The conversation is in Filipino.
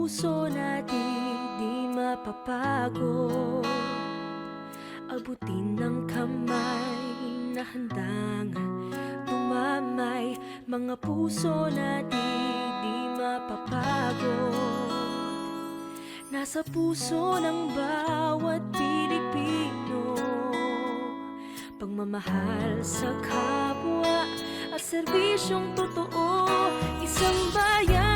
puso na di mapapagod. Abutin ng kamay na handang tumamay. Mga puso na di mapapagod. Nasa puso ng bawat Pilipino, pagmamahal sa kapwa at serbisyong totoo. Isang bayan